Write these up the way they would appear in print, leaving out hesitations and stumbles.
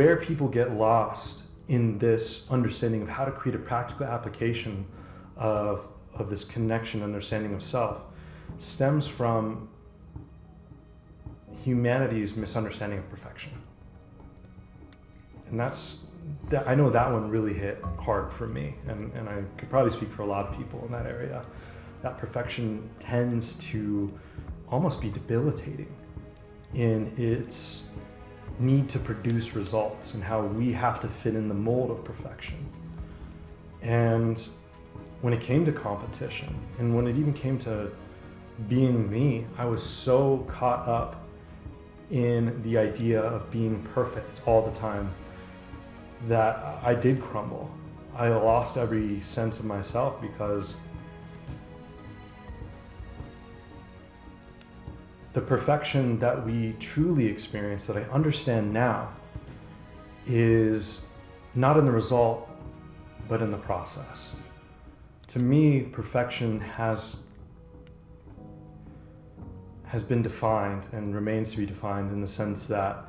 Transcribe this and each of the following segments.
where people get lost in this understanding of how to create a practical application of this connection, understanding of self, stems from humanity's misunderstanding of perfection. And I know that one really hit hard for me, and I could probably speak for a lot of people in that area. That perfection tends to almost be debilitating in its need to produce results and how we have to fit in the mold of perfection. And when it came to competition, and when it even came to being me, I was so caught up in the idea of being perfect all the time that I did crumble. I lost every sense of myself because the perfection that we truly experience, that I understand now, is not in the result, but in the process. To me, perfection has been defined and remains to be defined in the sense that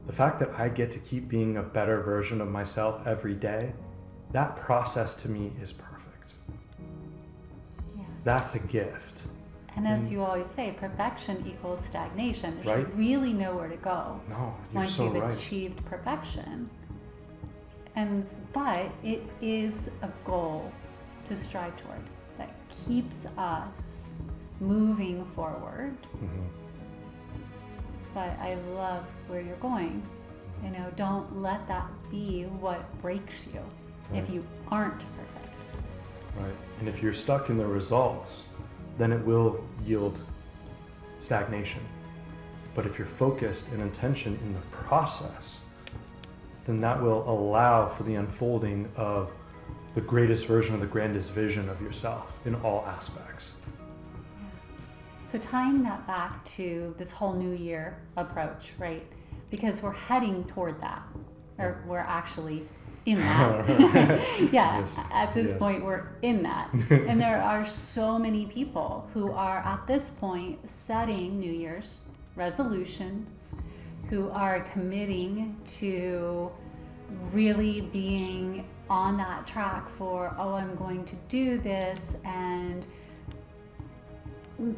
the fact that I get to keep being a better version of myself every day, that process to me is perfect. Yeah. That's a gift. And as you always say, perfection equals stagnation. There's Right? really nowhere to go No, you're once so you've right. achieved perfection. But it is a goal to strive toward that keeps us moving forward. Mm-hmm. But I love where you're going. You know, don't let that be what breaks you Right. if you aren't perfect. Right. And if you're stuck in the results, then it will yield stagnation. But if you're focused and intention in the process, then that will allow for the unfolding of the greatest version of the grandest vision of yourself in all aspects. So tying that back to this whole new year approach, right? Because we're heading toward that, or we're actually in that. Yeah, Yes. at this Yes. point we're in that. And there are so many people who are at this point setting New Year's resolutions, who are committing to really being on that track for, oh, I'm going to do this, and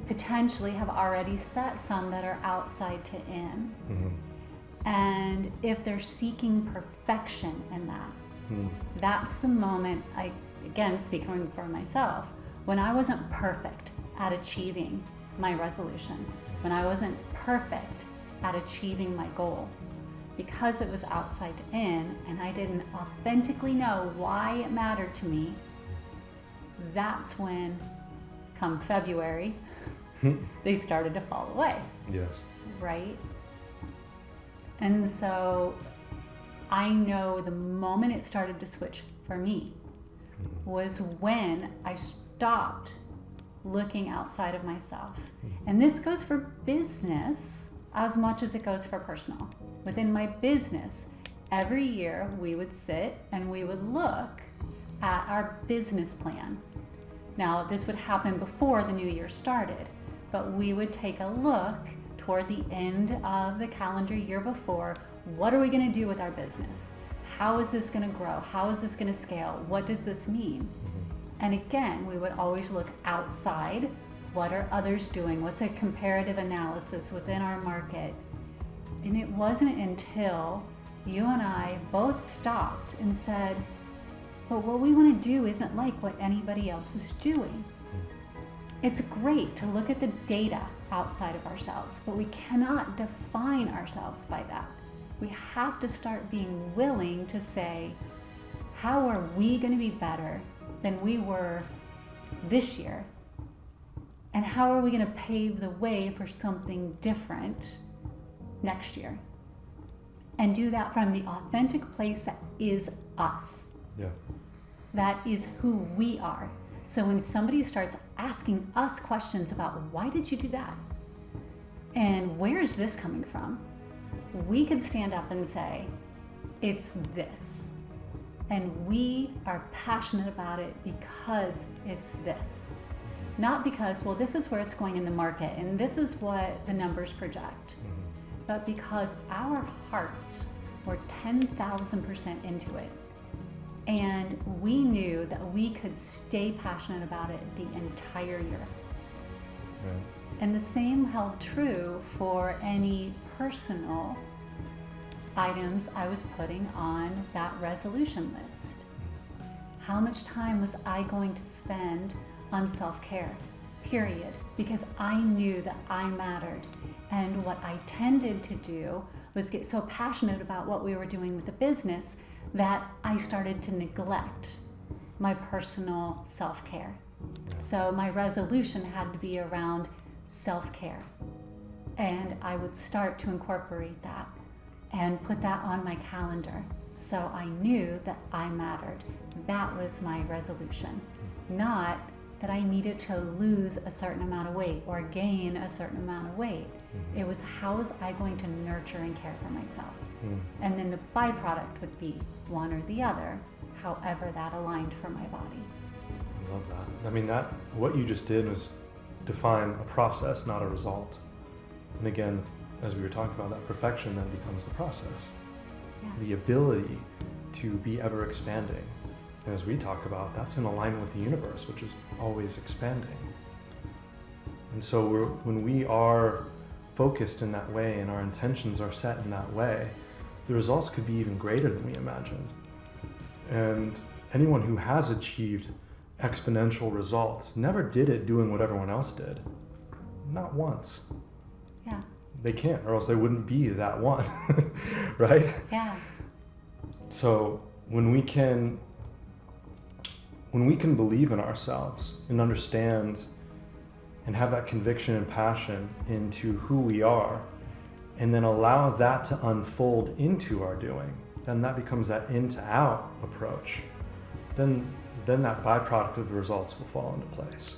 potentially have already set some that are outside to in. Mm-hmm. And if they're seeking perfection in that, that's the moment, again, speaking for myself, when I wasn't perfect at achieving my resolution, when I wasn't perfect at achieving my goal, because it was outside to in and I didn't authentically know why it mattered to me, that's when, come February, they started to fall away. Yes. Right? And so I know the moment it started to switch for me was when I stopped looking outside of myself. And this goes for business as much as it goes for personal. Within my business, every year we would sit and we would look at our business plan. Now, this would happen before the new year started, but we would take a look toward the end of the calendar year before. What are we going to do with our business? How is this going to grow? How is this going to scale? What does this mean? And again, we would always look outside. What are others doing? What's a comparative analysis within our market? And it wasn't until you and I both stopped and said, but what we want to do isn't like what anybody else is doing. It's great to look at the data outside of ourselves, but we cannot define ourselves by that. We have to start being willing to say, how are we going to be better than we were this year? And how are we going to pave the way for something different next year? And do that from the authentic place that is us. Yeah. That is who we are. So when somebody starts asking us questions about why did you do that? And where is this coming from? We could stand up and say, it's this. And we are passionate about it because it's this. Not because, well, this is where it's going in the market and this is what the numbers project. But because our hearts were 10,000% into it. And we knew that we could stay passionate about it the entire year. Right. And the same held true for any personal items I was putting on that resolution list. How much time was I going to spend on self-care? Period. Because I knew that I mattered. And what I tended to do was get so passionate about what we were doing with the business that I started to neglect my personal self-care. So my resolution had to be around self-care. And I would start to incorporate that and put that on my calendar. So I knew that I mattered. That was my resolution. Not that I needed to lose a certain amount of weight or gain a certain amount of weight. It was, how was I going to nurture and care for myself? And then the byproduct would be one or the other, however that aligned for my body. I love that. I mean, that what you just did was define a process, not a result. And again, as we were talking about, that perfection then becomes the process. Yeah. The ability to be ever expanding. And as we talk about, that's in alignment with the universe, which is always expanding. And so when we are focused in that way and our intentions are set in that way, the results could be even greater than we imagined. And anyone who has achieved exponential results never did it doing what everyone else did. Not once. Yeah. They can't, or else they wouldn't be that one, right? Yeah. So when we can believe in ourselves and understand and have that conviction and passion into who we are, and then allow that to unfold into our doing, then that becomes that in to out approach. Then that byproduct of the results will fall into place.